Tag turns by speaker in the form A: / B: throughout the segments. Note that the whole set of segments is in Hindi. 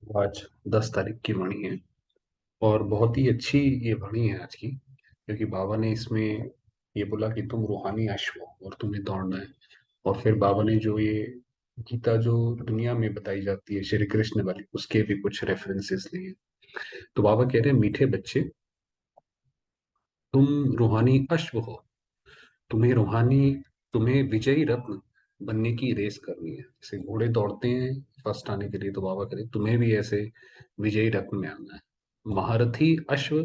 A: आज 10 तारीख की वाणी है और बहुत ही अच्छी ये वाणी है आज की, क्योंकि बाबा ने इसमें ये बोला कि तुम रूहानी अश्व हो और तुम्हें दौड़ना है। और फिर बाबा ने जो ये गीता जो दुनिया में बताई जाती है श्री कृष्ण वाली, उसके भी कुछ रेफरेंसेस लिए। तो बाबा कह रहे हैं, मीठे बच्चे, तुम रूहानी अश्व हो। तुम्हें रूहानी तुम्हें विजयी रत्न बनने की रेस करनी है। जैसे घोड़े दौड़ते हैं फर्स्ट आने के लिए, तो बाबा कह रहे हैं, तुम्हें भी ऐसे विजयी रत्न में आना है। महारथी अश्व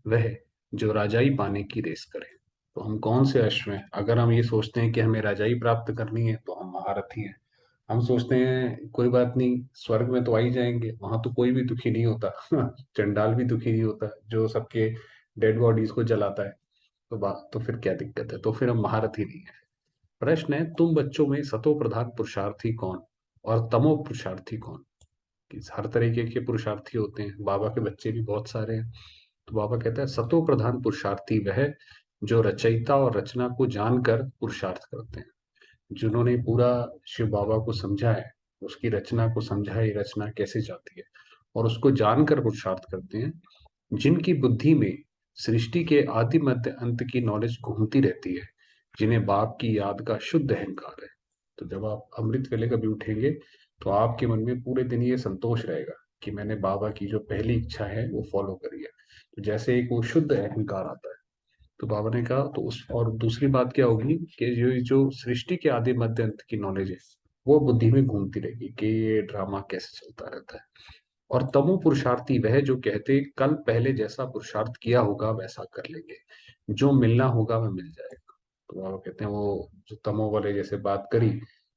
A: वह जो राजाई पाने की रेस करे। तो हम कौन से अश्व हैं? अगर हम ये सोचते हैं कि हमें राजाई प्राप्त करनी है तो हम महारथी हैं। हम सोचते हैं कोई बात नहीं, स्वर्ग में तो आ ही जाएंगे, वहां तो कोई भी दुखी नहीं होता चंडाल भी दुखी नहीं होता जो सबके डेड बॉडीज को जलाता है। तो बात तो फिर क्या दिक्कत है? तो फिर हम महारथी नहीं है। प्रश्न है, तुम बच्चों में सतो प्रधान पुरुषार्थी कौन और तमो पुरुषार्थी कौन? कि हर तरीके के पुरुषार्थी होते हैं, बाबा के बच्चे भी बहुत सारे हैं। तो बाबा कहता है, सतो प्रधान पुरुषार्थी वह जो रचयिता और रचना को जानकर पुरुषार्थ करते हैं। जिन्होंने पूरा शिव बाबा को समझा है, उसकी रचना को समझा है, ये रचना कैसे जाती है, और उसको जानकर पुरुषार्थ करते हैं। जिनकी बुद्धि में सृष्टि के आदि मध्य अंत की नॉलेज घूमती रहती है, जिन्हें बाप की याद का शुद्ध अहंकार है। तो जब आप अमृत वेले कभी उठेंगे तो आपके मन में पूरे दिन ये संतोष रहेगा कि मैंने बाबा की जो पहली इच्छा है वो फॉलो करी है। तो जैसे एक वो शुद्ध अहंकार आता है। तो बाबा ने कहा, तो उस और दूसरी बात क्या होगी कि जो जो सृष्टि के आदि मध्य अंत की नॉलेज है, वो बुद्धि में घूमती रहेगी कि ये ड्रामा कैसे चलता रहता है। और तमो पुरुषार्थी वह जो कहते, कल पहले जैसा पुरुषार्थ किया होगा वैसा कर लेंगे, जो मिलना होगा वह मिल जाएगा। तो बाबा कहते हैं, वो जो तमो वाले जैसे बात करी,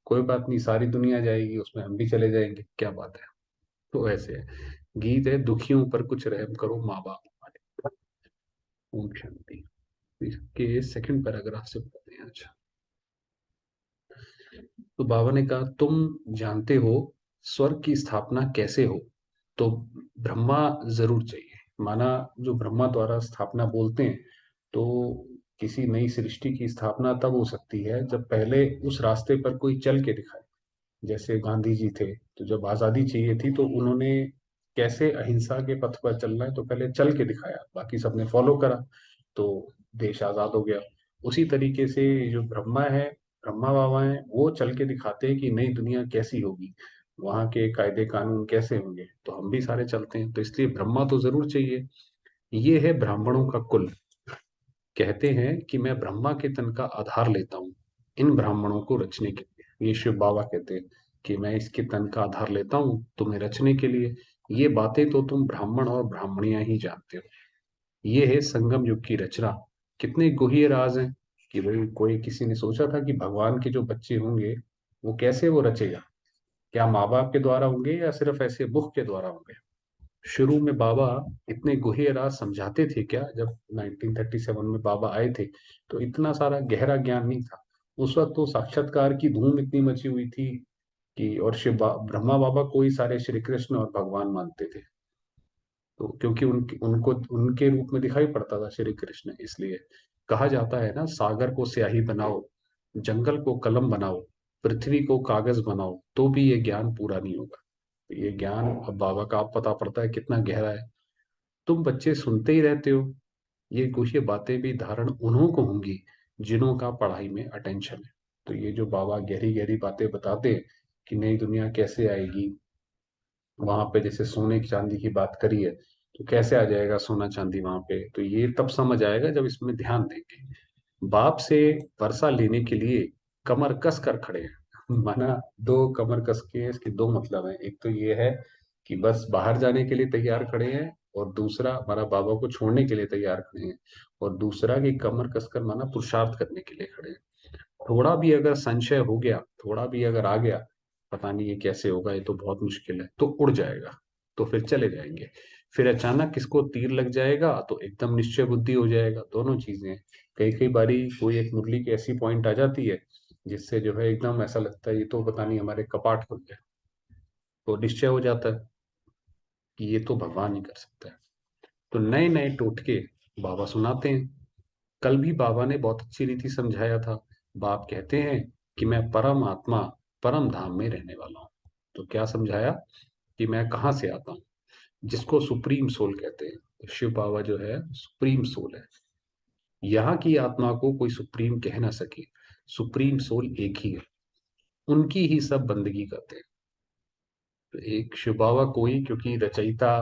A: कोई बात नहीं, सारी दुनिया जाएगी उसमें हम भी चले जाएंगे, क्या बात है। तो ऐसे है। गीत है, दुखियों पर कुछ रहम करो माँ बाप हमारे। ओम शांति। इसके सेकंड पैराग्राफ से पढ़ते हैं। अच्छा, तो बाबा ने कहा, तुम जानते हो स्वर्ग की स्थापना कैसे हो? तो ब्रह्मा जरूर चाहिए। माना, जो ब्रह्मा द्वारा स्थापना बोलते हैं, तो किसी नई सृष्टि की स्थापना तब हो सकती है जब पहले उस रास्ते पर कोई चल के दिखाए। जैसे गांधी जी थे, तो जब आजादी चाहिए थी तो उन्होंने कैसे अहिंसा के पथ पर चलना है तो पहले चल के दिखाया, बाकी सबने फॉलो करा, तो देश आजाद हो गया। उसी तरीके से जो ब्रह्मा है, ब्रह्मा बाबा हैं, वो चल के दिखाते हैं कि नई दुनिया कैसी होगी, वहां के कायदे कानून कैसे होंगे, तो हम भी सारे चलते हैं। तो इसलिए ब्रह्मा तो जरूर चाहिए। ये है ब्राह्मणों का कुल। कहते हैं कि मैं ब्रह्मा के तन का आधार लेता हूँ इन ब्राह्मणों को रचने के लिए। ये शिव बाबा कहते हैं कि मैं इसके तन का आधार लेता हूँ तुम्हें रचने के लिए। ये बातें तो तुम ब्राह्मण और ब्राह्मणियां ही जानते हो। ये है संगम युग की रचना। कितने गुह्य राज हैं कि भाई कोई किसी ने सोचा था कि भगवान के जो बच्चे होंगे वो कैसे वो रचेगा? क्या माँ बाप के द्वारा होंगे या सिर्फ ऐसे मुख के द्वारा होंगे? शुरू में बाबा इतने गुह्य राज समझाते थे क्या? जब 1937 में बाबा आए थे तो इतना सारा गहरा ज्ञान नहीं था। उस वक्त तो साक्षात्कार की धूम इतनी मची हुई थी कि, और ब्रह्मा बाबा को ही सारे श्री कृष्ण और भगवान मानते थे। तो क्योंकि उनको उनके रूप में दिखाई पड़ता था श्री कृष्ण, इसलिए कहा जाता है ना, सागर को स्याही बनाओ, जंगल को कलम बनाओ, पृथ्वी को कागज बनाओ, तो भी ये ज्ञान पूरा नहीं होगा। तो ये ज्ञान अब बाबा का आप पता पड़ता है कितना गहरा है। तुम बच्चे सुनते ही रहते हो, ये कुछ ये बातें भी धारण उन्हों को होंगी जिन्हों का पढ़ाई में अटेंशन है। तो ये जो बाबा गहरी गहरी बातें बताते हैं कि नई दुनिया कैसे आएगी, वहां पे जैसे सोने की चांदी की बात करी है, तो कैसे आ जाएगा सोना चांदी वहां पे, तो ये तब समझ आएगा जब इसमें ध्यान देंगे। बाप से वर्षा लेने के लिए कमर कस कर खड़े हैं माना, दो कमर कस के इसके दो मतलब है। एक तो ये है कि बस बाहर जाने के लिए तैयार खड़े हैं, और दूसरा हमारा बाबा को छोड़ने के लिए तैयार खड़े हैं। और दूसरा कि कमर कसकर माना पुरुषार्थ करने के लिए खड़े हैं। थोड़ा भी अगर संशय हो गया, थोड़ा भी अगर आ गया, पता नहीं ये कैसे होगा, ये तो बहुत मुश्किल है, तो उड़ जाएगा, तो फिर चले जाएंगे। फिर अचानक किसको तीर लग जाएगा तो एकदम निश्चय बुद्धि हो जाएगा। दोनों चीजें हैं। कई कई बारी कोई एक मुरली की ऐसी पॉइंट आ जाती है जिससे जो है एकदम ऐसा लगता है ये तो पता नहीं हमारे कपाट खुल गए, तो निश्चय हो जाता है कि ये तो भगवान ही कर सकता है। तो नए नए टोटके बाबा सुनाते हैं। कल भी बाबा ने बहुत अच्छी रीति समझाया था। बाप कहते हैं कि मैं परम आत्मा परम धाम में रहने वाला हूँ। तो क्या समझाया? कि मैं कहाँ से आता हूँ, जिसको सुप्रीम सोल कहते हैं। तो शिव बाबा जो है सुप्रीम सोल है। यहाँ की आत्मा को कोई सुप्रीम कह ना सके, सुप्रीम सोल एक ही है, उनकी ही सब बंदगी करते हैं। तो एक शिव बाबा कोई, क्योंकि रचयिता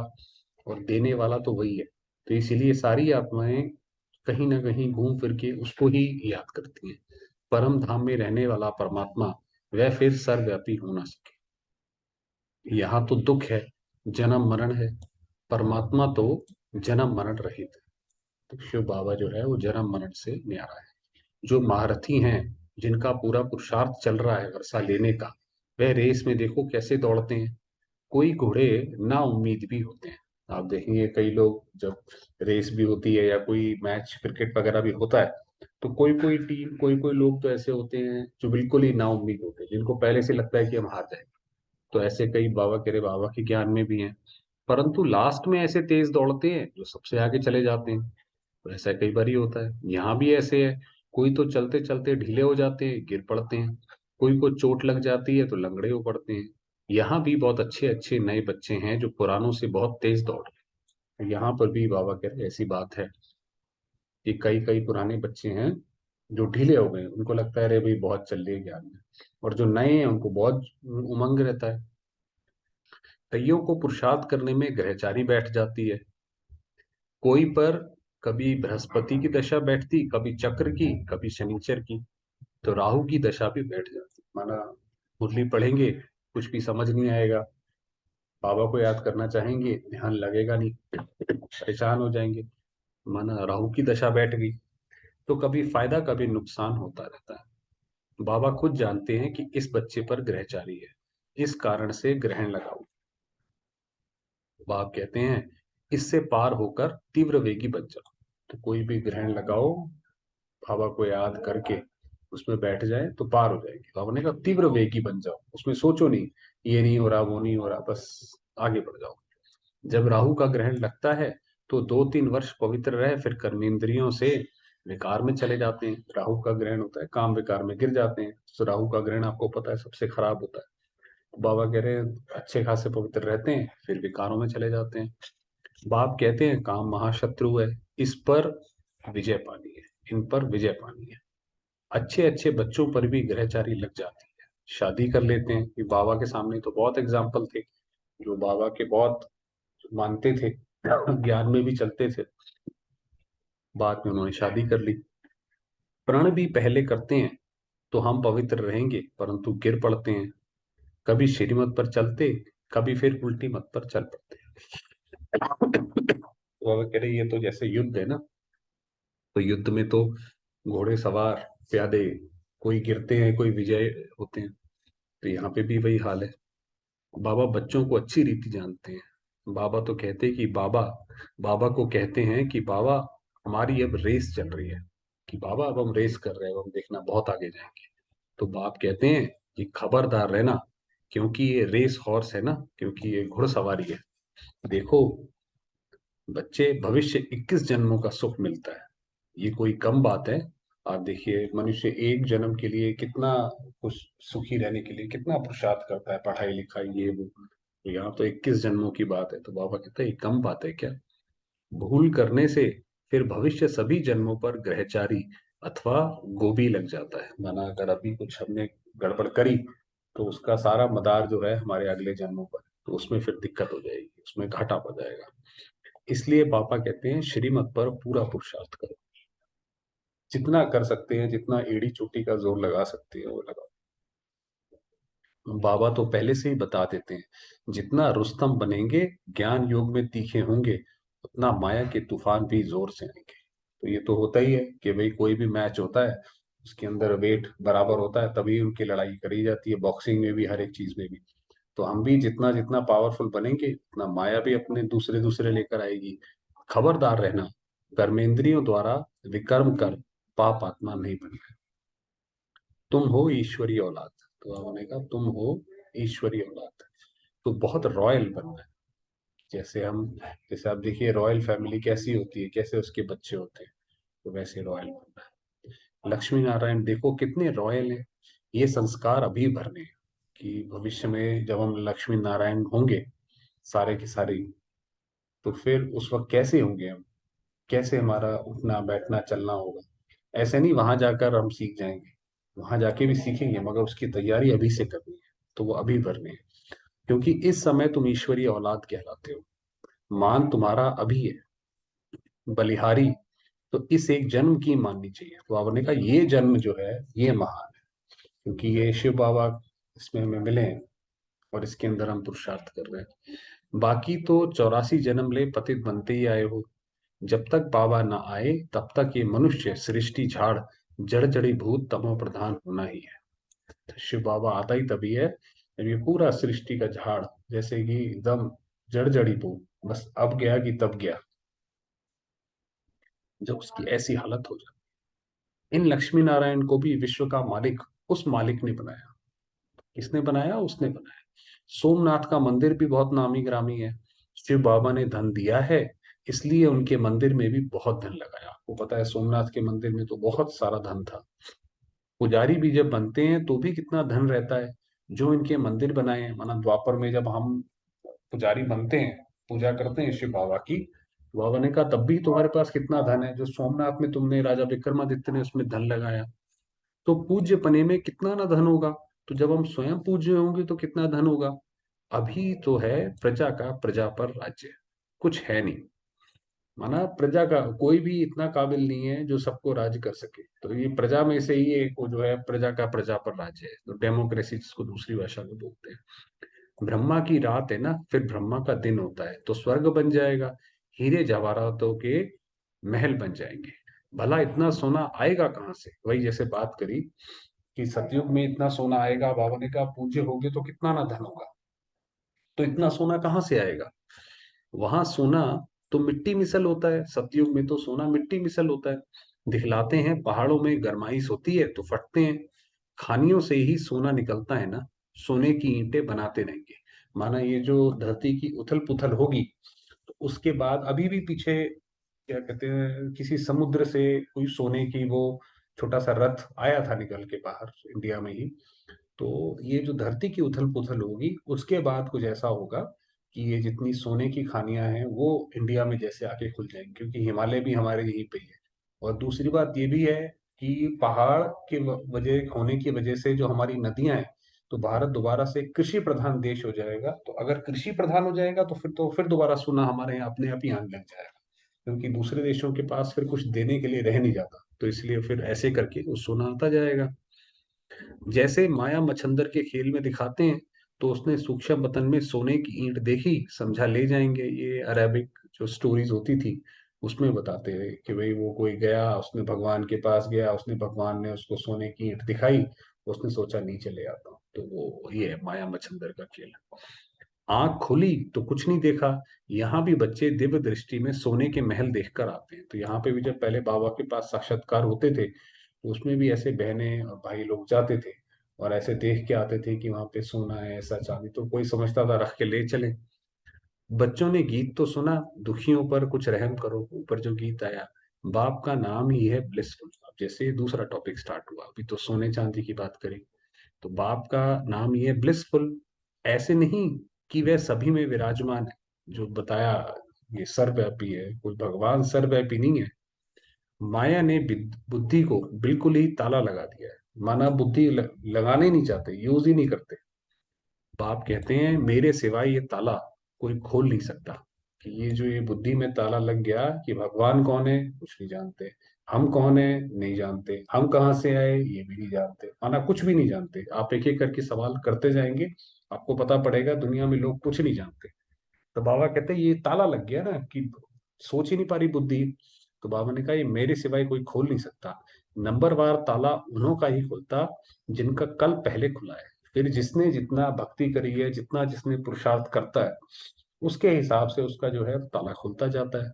A: और देने वाला तो वही है, तो इसीलिए सारी आत्माएं कहीं ना कहीं घूम फिर के उसको ही याद करती हैं। परम धाम में रहने वाला परमात्मा, वह फिर सर्वव्यापी हो ना सके। यहाँ तो दुख है, जन्म मरण है, परमात्मा तो जन्म मरण रहित है। तो शिव बाबा जो है वो जन्म मरण से न्यारा है। जो महारथी हैं, जिनका पूरा पुरुषार्थ चल रहा है वर्षा लेने का, वह रेस में देखो कैसे दौड़ते हैं। कोई घोड़े ना उम्मीद भी होते हैं। आप देखेंगे कई लोग जब रेस भी होती है या कोई मैच क्रिकेट वगैरह भी होता है, तो कोई कोई टीम, कोई कोई लोग तो ऐसे होते हैं जो बिल्कुल ही ना उम्मीद होते हैं, जिनको पहले से लगता है कि हम हार जाएंगे। तो ऐसे कई बाबा केरे बाबा के ज्ञान में भी हैं, परंतु लास्ट में ऐसे तेज दौड़ते हैं जो सबसे आगे चले जाते हैं। तो ऐसा कई बार ही होता है, यहाँ भी ऐसे है। कोई तो चलते चलते ढीले हो जाते हैं, गिर पड़ते हैं। कोई को चोट लग जाती है तो लंगड़े हो पड़ते हैं। यहाँ भी बहुत अच्छे अच्छे नए बच्चे हैं जो पुरानों से बहुत तेज दौड़ रहे हैं। यहाँ पर भी बाबा कह रहे ऐसी बात है कि कई कई पुराने बच्चे हैं जो ढीले हो गए, उनको लगता है अरे भाई बहुत चल रही है ज्ञान में, और जो नए हैं उनको बहुत उमंग रहता है। कईयों को पुरुषार्थ करने में ग्रहचारी बैठ जाती है। कोई पर कभी बृहस्पति की दशा बैठती, कभी चक्र की, कभी शनिचर की, तो राहु की दशा भी बैठ जाती। माना मुरली पढ़ेंगे, कुछ भी समझ नहीं आएगा, बाबा को याद करना चाहेंगे, ध्यान लगेगा नहीं, परेशान हो जाएंगे। माना राहु की दशा बैठ गई, तो कभी फायदा कभी नुकसान होता रहता है। बाबा खुद जानते हैं कि इस बच्चे पर ग्रहचारी है, इस कारण से ग्रहण लगाओ। बाप कहते हैं इससे पार होकर तीव्र वेगी बन जाओ। तो कोई भी ग्रहण लगाओ, बाबा को याद करके उसमें बैठ जाए तो पार हो जाएगी। बाबा ने कहा तीव्र वेगी बन जाओ, उसमें सोचो नहीं ये नहीं हो रहा वो नहीं हो रहा, बस आगे बढ़ जाओ। जब राहु का ग्रहण लगता है तो 2-3 वर्ष पवित्र रहे, फिर कर्मेंद्रियों से विकार में चले जाते हैं। राहु का ग्रहण होता है, काम विकार में गिर जाते हैं। तो राहु का ग्रहण आपको पता है सबसे खराब होता है। तो बाबा कह रहे हैं अच्छे खासे पवित्र रहते हैं, फिर विकारों में चले जाते हैं। बाप कहते हैं काम महाशत्रु है, इस पर विजय पानी है, इन पर विजय पानी है। अच्छे अच्छे बच्चों पर भी ग्रहचारी लग जाती है, शादी कर लेते हैं। कि बाबा के सामने तो बहुत एग्जाम्पल थे, जो बाबा के बहुत मानते थे, ज्ञान में भी चलते थे, बाद में उन्होंने शादी कर ली। प्रण भी पहले करते हैं तो हम पवित्र रहेंगे, परंतु गिर पड़ते हैं। कभी श्रीमत पर चलते, कभी फिर उल्टी मत पर चल पड़ते हैं। तो बाबा कह रहे ये तो जैसे युद्ध है ना, तो युद्ध में तो घोड़े सवार प्यादे, कोई गिरते हैं कोई विजय होते हैं। तो यहाँ पे भी वही हाल है। बाबा बच्चों को अच्छी रीति जानते हैं। बाबा तो कहते हैं कि बाबा, बाबा को कहते हैं कि बाबा हमारी अब रेस चल रही है, कि बाबा अब हम रेस कर रहे हैं, अब हम देखना बहुत आगे जाएंगे। तो बाप कहते हैं कि खबरदार रहना, क्योंकि ये रेस हॉर्स है ना, क्योंकि ये घुड़सवारी है। देखो बच्चे, भविष्य 21 जन्मों का सुख मिलता है, ये कोई कम बात है। आप देखिए मनुष्य एक जन्म के लिए कितना कुछ, सुखी रहने के लिए कितना पुरुषार्थ करता है, पढ़ाई लिखाई ये वो। तो यहाँ तो 21 जन्मों की बात है। तो बाबा कहते हैं ये कम बात है क्या। भूल करने से फिर भविष्य सभी जन्मों पर ग्रहचारी अथवा गोभी लग जाता है। माना अगर अभी कुछ हमने गड़बड़ करी, तो उसका सारा मदार जो है हमारे अगले जन्मों पर, तो उसमें फिर दिक्कत हो जाएगी, उसमें घाटा पड़ जाएगा। इसलिए पापा कहते हैं श्रीमत पर पूरा पुरुषार्थ करो, जितना कर सकते हैं, जितना एड़ी चोटी का जोर लगा सकते हैं वो लगाओ। बाबा तो पहले से ही बता देते हैं जितना रुस्तम बनेंगे, ज्ञान योग में तीखे होंगे, उतना माया के तूफान भी जोर से आएंगे। तो ये तो होता ही है कि भाई कोई भी मैच होता है, उसके अंदर वेट बराबर होता है तभी उनकी लड़ाई करी जाती है, बॉक्सिंग में भी हर एक चीज में भी। तो हम भी जितना जितना पावरफुल बनेंगे, उतना माया भी अपने दूसरे दूसरे लेकर आएगी। खबरदार रहना, कर्मेंद्रियों द्वारा विकर्म कर पाप आत्मा नहीं बनना। तुम हो ईश्वरीय औलाद। तो उन्होंने कहा तुम हो ईश्वरीय औलाद, तो बहुत रॉयल बनना है। जैसे हम, जैसे आप देखिए रॉयल फैमिली कैसी होती है, कैसे उसके बच्चे होते हैं, तो वैसे रॉयल बनना है। लक्ष्मी नारायण देखो कितने रॉयल हैं। ये संस्कार अभी भरने हैं, कि भविष्य में जब हम लक्ष्मी नारायण होंगे, सारे की सारी, तो फिर उस वक्त कैसे होंगे हम, कैसे हमारा उठना बैठना चलना होगा? ऐसे नहीं वहां जाकर हम सीख जाएंगे, वहां जाके भी सीखेंगे, मगर उसकी तैयारी अभी से करनी है। तो वो अभी करनी है, क्योंकि इस समय तुम ईश्वरीय औलाद कहलाते हो। मान तुम्हारा अभी है, बलिहारी तो इस एक जन्म की माननी चाहिए। तो बाबा ने कहा ये जन्म जो है ये महान है, क्योंकि ये शिव बाबा इसमें हमें मिले हैं और इसके अंदर हम पुरुषार्थ कर रहे हैं। बाकी तो 84 जन्म ले पतित बनते ही आए हो। जब तक बाबा ना आए तब तक ये मनुष्य सृष्टि झाड़ जड़ जड़ी भूत तमो प्रधान होना ही है। तो शिव बाबा आता ही तभी है जब ये पूरा सृष्टि का झाड़, जैसे कि एकदम जड़ जड़ी भूत, बस अब गया कि तब गया, जब उसकी ऐसी हालत हो जाए। इन लक्ष्मी नारायण को भी विश्व का मालिक उस मालिक ने बनाया। किसने बनाया? उसने बनाया। सोमनाथ का मंदिर भी बहुत नामी ग्रामी है। शिव बाबा ने धन दिया है, इसलिए उनके मंदिर में भी बहुत धन लगाया। आपको पता है सोमनाथ के मंदिर में तो बहुत सारा धन था। पुजारी भी जब बनते हैं तो भी कितना धन रहता है। जो इनके मंदिर बनाए हैं, माना द्वापर में जब हम पुजारी बनते हैं, पूजा करते हैं शिव बाबा की, तो बाबा ने कहा तब भी तुम्हारे पास कितना धन है, जो सोमनाथ में तुमने राजा विक्रमादित्य ने उसमें धन लगाया, तो पूज्य पने में कितना ना धन होगा। तो जब हम स्वयं पूज्य होंगे तो कितना धन होगा। अभी तो है प्रजा का प्रजा पर राज्य, कुछ है नहीं। माना प्रजा का कोई भी इतना काबिल नहीं है जो सबको राज कर सके, तो ये प्रजा में से ही एक वो जो है प्रजा का प्रजा पर राज्य है, तो डेमोक्रेसी जिसको दूसरी भाषा में बोलते हैं। ब्रह्मा की रात है ना, फिर ब्रह्मा का दिन होता है, तो स्वर्ग बन जाएगा, हीरे जवाहरातों के महल बन जाएंगे। भला इतना सोना आएगा कहाँ से? वही जैसे बात करी कि सतयुग में इतना सोना आएगा, बाबा ने कहा पूज्य होगे तो कितना ना धन होगा, तो इतना सोना कहाँ से आएगा? वहां सोना तो मिट्टी मिसल होता है, सतयुग में तो सोना मिट्टी मिसल होता है। दिखलाते हैं पहाड़ों में गरमाइश होती है तो फटते हैं, खानियों से ही सोना निकलता है ना, सोने की ईंटें बनाते रहेंगे। माना ये जो धरती की उथल पुथल होगी, तो उसके बाद अभी भी पीछे क्या कहते हैं, किसी समुद्र से कोई सोने की वो छोटा सा रथ आया था निकल के बाहर इंडिया में ही। तो ये जो धरती की उथल पुथल होगी उसके बाद कुछ ऐसा होगा कि ये जितनी सोने की खानियां हैं वो इंडिया में जैसे आके खुल जाएंगी, क्योंकि हिमालय भी हमारे यहीं पे ही है। और दूसरी बात ये भी है कि पहाड़ के वजह होने की वजह से जो हमारी नदियां हैं, तो भारत दोबारा से कृषि प्रधान देश हो जाएगा। तो अगर कृषि प्रधान हो जाएगा तो फिर दोबारा सोना हमारे यहाँ अपने आप ही आने लग जाएगा, क्योंकि दूसरे देशों के पास फिर कुछ देने के लिए रह नहीं जाता, तो इसलिए फिर ऐसे करके वो सोना आता जाएगा। जैसे माया मच्छंदर के खेल में दिखाते हैं, तो उसने सूक्ष्म बतन में सोने की ईंट देखी, समझा ले जाएंगे। ये अरेबिक जो स्टोरीज होती थी उसमें बताते हैं कि भाई वो कोई गया, उसने भगवान के पास गया, उसने भगवान ने उसको सोने की ईंट दिखाई, उसने सोचा नीचे ले आता हूँ। तो वो ये है माया मच्छंदर का खेल। आंख खोली तो कुछ नहीं देखा। यहाँ भी बच्चे दिव्य दृष्टि में सोने के महल देखकर आते हैं। तो यहाँ पे भी जब पहले बाबा के पास साक्षात्कार होते थे, तो उसमें भी ऐसे बहनें और भाई लोग जाते थे और ऐसे देख के आते थे कि वहां पे सोना है, ऐसा चांदी, तो कोई समझता था रख के ले चले। बच्चों ने गीत तो सुना, दुखियों पर कुछ रहम करो, ऊपर जो गीत आया, बाप का नाम ही है ब्लिसफुल। अब जैसे दूसरा टॉपिक स्टार्ट हुआ, अभी तो सोने चांदी की बात करें, तो बाप का नाम ही है ब्लिसफुल। ऐसे नहीं कि वह सभी में विराजमान है, जो बताया ये सर्वव्यापी है, कोई भगवान सर्वव्यापी नहीं है। माया ने बुद्धि को बिल्कुल ही ताला लगा दिया है। माना बुद्धि लगाना ही नहीं चाहते, यूज ही नहीं करते। बाप कहते हैं मेरे सिवाय ये ताला कोई खोल नहीं सकता। कि ये जो ये बुद्धि में ताला लग गया कि भगवान कौन है कुछ नहीं जानते, हम कौन है नहीं जानते, हम कहाँ से आए ये भी नहीं जानते, माना कुछ भी नहीं जानते। आप एक एक करके सवाल करते जाएंगे, आपको पता पड़ेगा दुनिया में लोग कुछ नहीं जानते। तो बाबा कहते हैं ये ताला लग गया ना कि सोच ही नहीं पा रही बुद्धि। तो बाबा ने कहा ये मेरे सिवाय कोई खोल नहीं सकता। नंबरवार ताला उन्हों का ही खुलता जिनका कल पहले खुला है। फिर जिसने जितना भक्ति करी है, जितना जिसने पुरुषार्थ करता है, उसके हिसाब से उसका जो है ताला खुलता जाता है।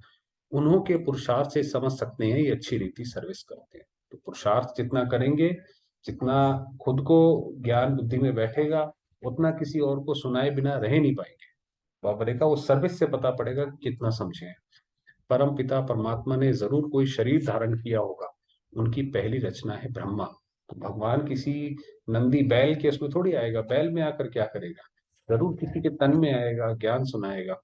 A: उन्हों के पुरुषार्थ से समझ सकते हैं ये अच्छी रीति सर्विस करते हैं। तो पुरुषार्थ जितना करेंगे, जितना खुद को ज्ञान बुद्धि में बैठेगा, उतना किसी और को सुनाए बिना रह नहीं पाएंगे। बाबा ने कहा वो सर्विस से पता पड़ेगा कि कितना समझे हैं। परम पिता परमात्मा ने जरूर कोई शरीर धारण किया होगा। उनकी पहली रचना है ब्रह्मा। तो भगवान किसी नंदी बैल के उसमें थोड़ी आएगा, बैल में आकर क्या करेगा? जरूर किसी के तन में आएगा, ज्ञान सुनाएगा।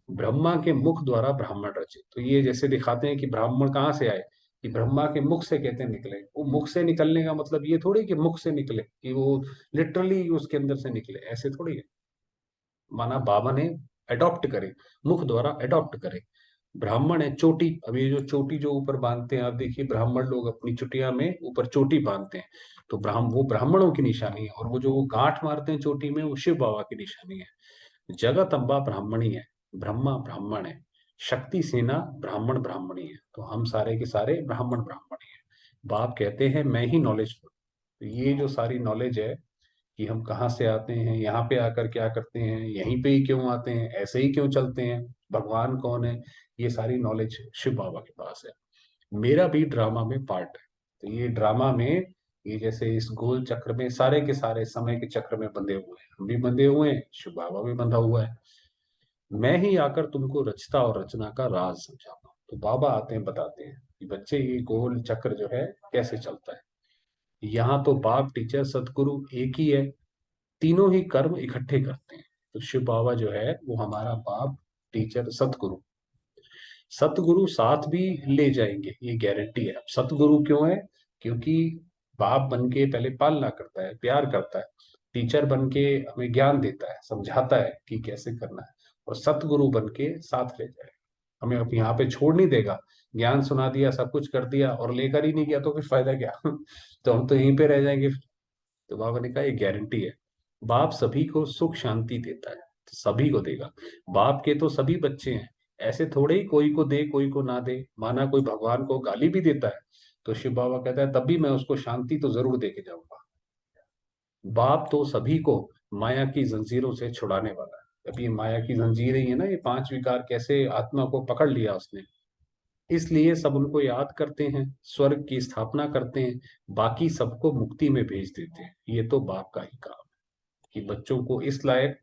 A: ब्रह्मा के मुख द्वारा ब्राह्मण रचे, तो ये जैसे दिखाते हैं कि ब्राह्मण कहाँ से आए, कि ब्रह्मा के मुख से कहते हैं निकले। वो मुख से निकलने का मतलब ये थोड़ी कि मुख से निकले कि वो लिटरली उसके अंदर से निकले, ऐसे थोड़ी है। माना बाबा ने अडॉप्ट करे, मुख द्वारा अडॉप्ट करे। ब्राह्मण है चोटी, अब ये जो चोटी जो ऊपर बांधते हैं, आप देखिए ब्राह्मण लोग अपनी चुटिया में ऊपर चोटी बांधते हैं, तो वो ब्राह्मणों की निशानी है। और वो जो वो गांठ मारते हैं चोटी में, वो शिव बाबा की निशानी है। जगत अम्बा ब्राह्मणी है, ब्रह्मा ब्राह्मण है, शक्ति सेना ब्राह्मण ब्राह्मणी है, तो हम सारे के सारे ब्राह्मण ब्राह्मणी है। बाप कहते हैं मैं ही नॉलेज हूँ। तो ये जो सारी नॉलेज है कि हम कहाँ से आते हैं, यहाँ पे आकर क्या करते हैं, यहीं पे ही क्यों आते हैं, ऐसे ही क्यों चलते हैं, भगवान कौन है, ये सारी नॉलेज शिव बाबा के पास है। मेरा भी ड्रामा में पार्ट है। तो ये ड्रामा में, ये जैसे इस गोल चक्र में सारे के सारे समय के चक्र में बंधे हुए हैं, हम भी बंधे हुए हैं, शिव बाबा भी बंधा हुआ है। मैं ही आकर तुमको रचता और रचना का राज समझाता हूँ। तो बाबा आते हैं, बताते हैं कि बच्चे ये गोल चक्र जो है कैसे चलता है। यहाँ तो बाप टीचर सदगुरु एक ही है, तीनों ही कर्म इकट्ठे करते हैं। तो शिव बाबा जो है वो हमारा बाप टीचर सतगुरु, सतगुरु साथ भी ले जाएंगे, ये गारंटी है। अब सतगुरु क्यों है, क्योंकि बाप बन के पहले पालना करता है, प्यार करता है, टीचर बन के हमें ज्ञान देता है, समझाता है कि कैसे करना है, और सतगुरु बन के साथ ले जाएगा, हमें अब यहाँ पे छोड़ नहीं देगा। ज्ञान सुना दिया, सब कुछ कर दिया और लेकर ही नहीं गया तो फिर फायदा क्या तो हम तो यहीं पे रह जाएंगे। तो बाबा ने कहा ये गारंटी है, बाप सभी को सुख शांति देता है, तो सभी को देगा। बाप के तो सभी बच्चे हैं, ऐसे थोड़े ही कोई को दे कोई को ना दे। माना कोई भगवान को गाली भी देता है, तो शिव बाबा कहता है तब भी मैं उसको शांति तो जरूर दे के जाऊंगा। बाप तो सभी को माया की जंजीरों से छुड़ाने वाला है। अब ये माया की जंजीरें ही है ना, ये पांच विकार कैसे आत्मा को पकड़ लिया उसने, इसलिए सब उनको याद करते हैं, स्वर्ग की स्थापना करते हैं, बाकी सबको मुक्ति में भेज देते हैं। ये तो बाप का ही काम कि बच्चों को इस लायक,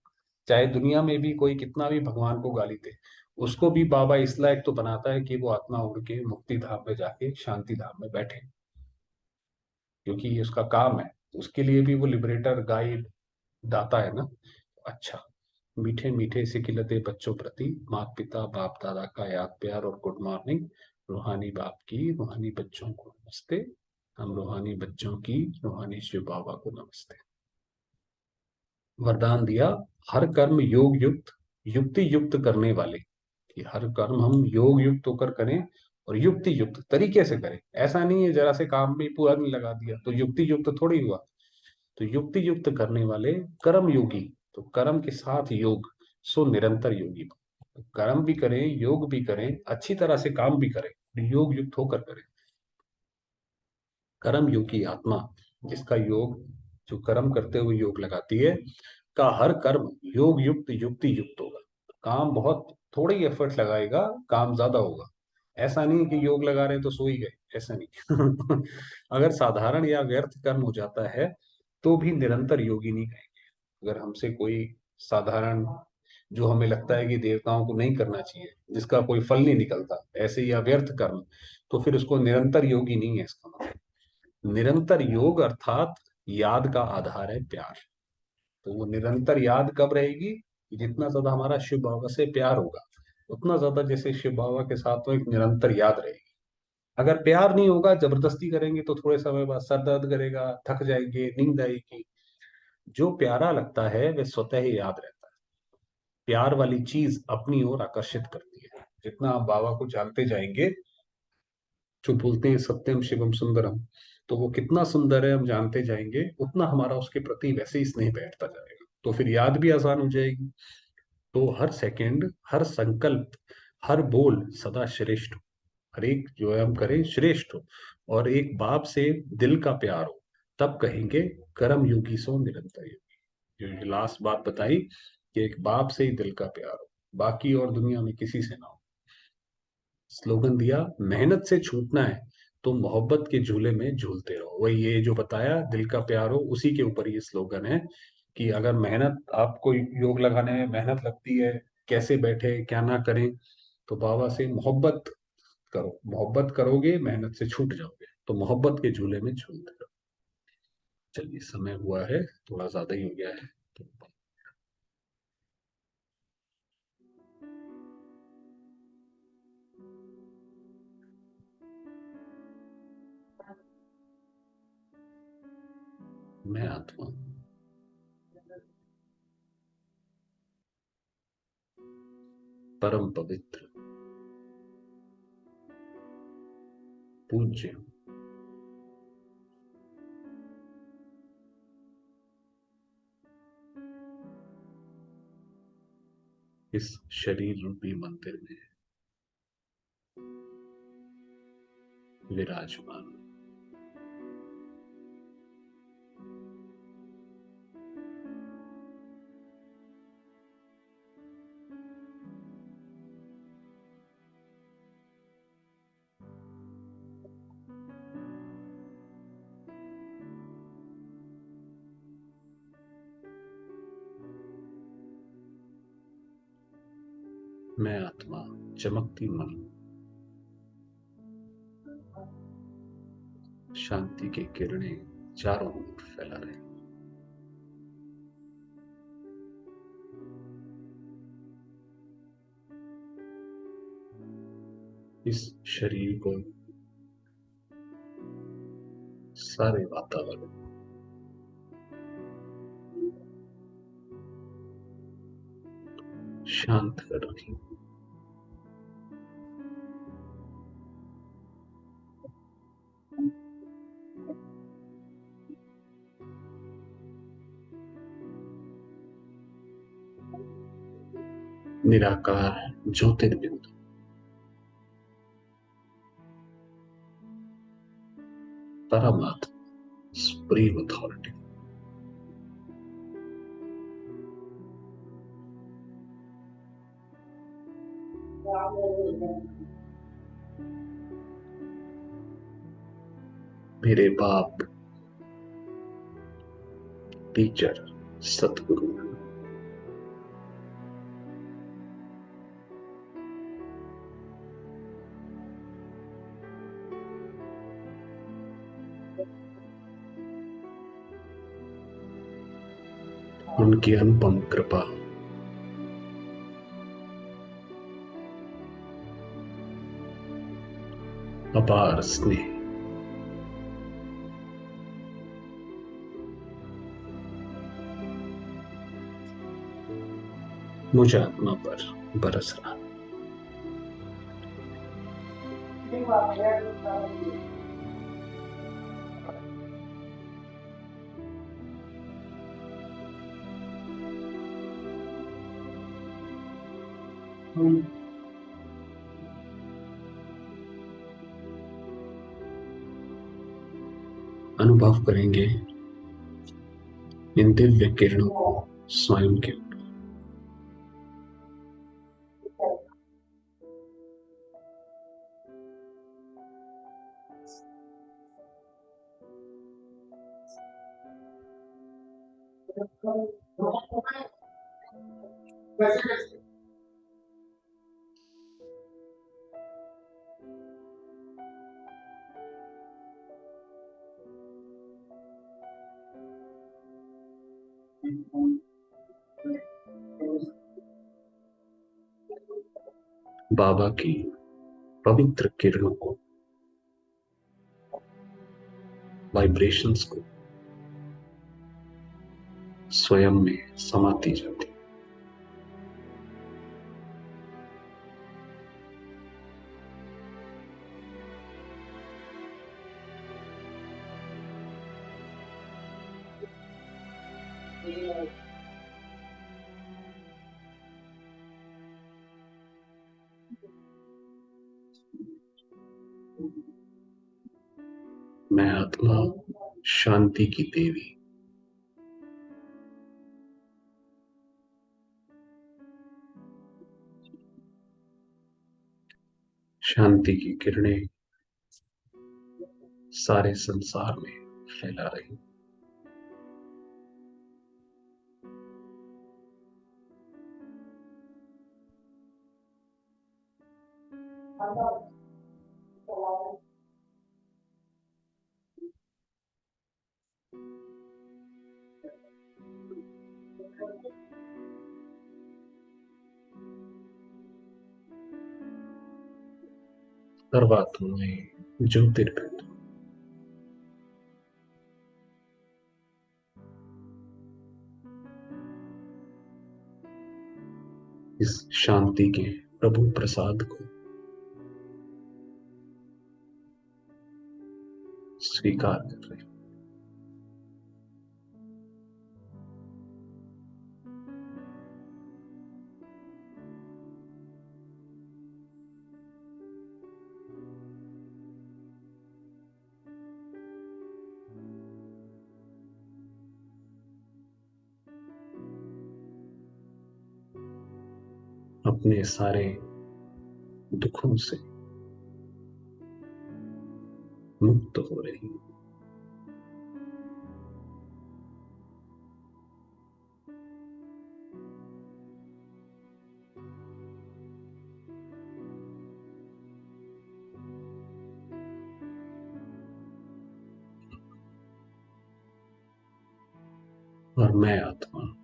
A: चाहे दुनिया में भी कोई कितना भी भगवान को गाली दे, उसको भी बाबा इस लायक तो बनाता है कि वो आत्मा उड़ के मुक्ति धाम में जाके शांति धाम में बैठे, क्योंकि ये उसका काम है। उसके लिए भी वो लिबरेटर गाइड दाता है ना। अच्छा, मीठे मीठे से खिलते बच्चों प्रति माता पिता बाप दादा का याद प्यार और गुड मॉर्निंग। रूहानी बाप की रूहानी बच्चों को नमस्ते। हम रूहानी बच्चों की रूहानी शिव बाबा को नमस्ते। वरदान दिया, हर कर्म योग युक्त युक्ति युक्त करने वाले, कि हर कर्म हम योग युक्त होकर करें और युक्ति युक्त तरीके से करें। ऐसा नहीं है जरा से काम में पूरा नहीं लगा दिया तो युक्ति युक्त थोड़ी हुआ। तो युक्ति युक्त करने वाले कर्म योगी, तो कर्म के साथ योग, सो निरंतर योगी। तो कर्म भी करें, योग भी करें, अच्छी तरह से काम भी करें, योग युक्त होकर करें। कर्म योगी आत्मा, जिसका योग, जो कर्म करते हुए योग लगाती है, का हर कर्म योग युक्त युक्ति युक्त होगा। काम बहुत थोड़ी एफर्ट लगाएगा, काम ज्यादा होगा। ऐसा नहीं कि योग लगा रहे हैं तो सो ही गए, ऐसा नहीं अगर साधारण या व्यर्थ कर्म हो जाता है तो भी निरंतर योगी नहीं कहेंगे। अगर हमसे कोई साधारण, जो हमें लगता है कि देवताओं को नहीं करना चाहिए, जिसका कोई फल नहीं निकलता, ऐसे या व्यर्थ कर्म, तो फिर उसको निरंतर योगी नहीं है इसका मतलब। निरंतर योग अर्थात याद का आधार है प्यार। तो वो निरंतर याद कब रहेगी, कि जितना ज्यादा हमारा शिव बाबा से प्यार होगा, उतना ज्यादा जैसे शिव बाबा के साथ तो एक निरंतर याद रहेगी। अगर प्यार नहीं होगा, जबरदस्ती करेंगे तो थोड़े समय बाद सर दर्द करेगा, थक जाएंगे, नींद आएगी। जो प्यारा लगता है वह स्वतः ही याद रहता है। प्यार वाली चीज अपनी ओर आकर्षित करती है। जितना आप बाबा को जानते जाएंगे, जो बोलते हैं सत्यम शिवम सुंदरम, तो वो कितना सुंदर है हम जानते जाएंगे, उतना हमारा उसके प्रति वैसे ही स्नेह बैठता जाएगा, तो फिर याद भी आसान हो जाएगी। तो हर सेकंड, हर संकल्प, हर बोल सदा श्रेष्ठ हो। हर एक जो है हम करें श्रेष्ठ हो, और एक बाप से दिल का प्यार हो, तब कहेंगे कर्म योगी सो निरंतर योगी। जो लास्ट बात बताई कि एक बाप से ही दिल का प्यार हो, बाकी और दुनिया में किसी से ना हो। स्लोगन दिया, मेहनत से छूटना है तो मोहब्बत के झूले में झूलते रहो। वही ये जो बताया दिल का प्यार हो, उसी के ऊपर ये स्लोगन है कि अगर मेहनत, आपको योग लगाने में मेहनत लगती है, कैसे बैठे क्या ना करें, तो बाबा से मोहब्बत करो। मोहब्बत करोगे, मेहनत से छूट जाओगे, तो मोहब्बत के झूले में झूलते रहो। चलिए समय हुआ है, थोड़ा ज्यादा ही हो गया है। मैं आत्मा परम पवित्र पूज्य इस शरीर रूपी मंदिर में विराजमान हूं। मैं आत्मा चमकती मन शांति की किरणें चारों ओर फैला रहे। इस शरीर को सारे वातावरण शांत कर रही। निराकार ज्योतिर्बिंदु परमात्मा सुप्रीम अथॉरिटी मेरे बाप टीचर सतगुरु उनकी अनुपम कृपा अपार स्नेह मुझ आत्मा पर बरस रहा। अनुभव करेंगे इन दिव्य किरणों को स्वयं के बाबा की पवित्र किरणों को वाइब्रेशंस को स्वयं में समाती जाती। मैं आत्मा शांति की देवी शांति की किरणें सारे संसार में फैला रही। सर्वात्माएं ज्योतिर्बिंदु इस शांति के प्रभु प्रसाद को स्वीकार कर रहे हैं। अपने सारे दुखों से मुक्त हो रही हैं। और मैं आत्मा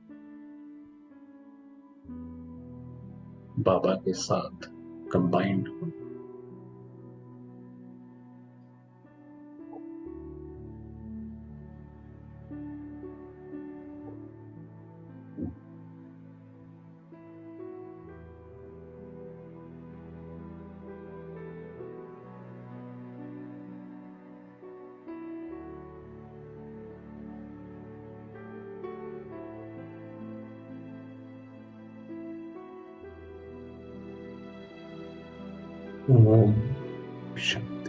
A: बाबा के साथ कंबाइंड हूं। ओम शांति।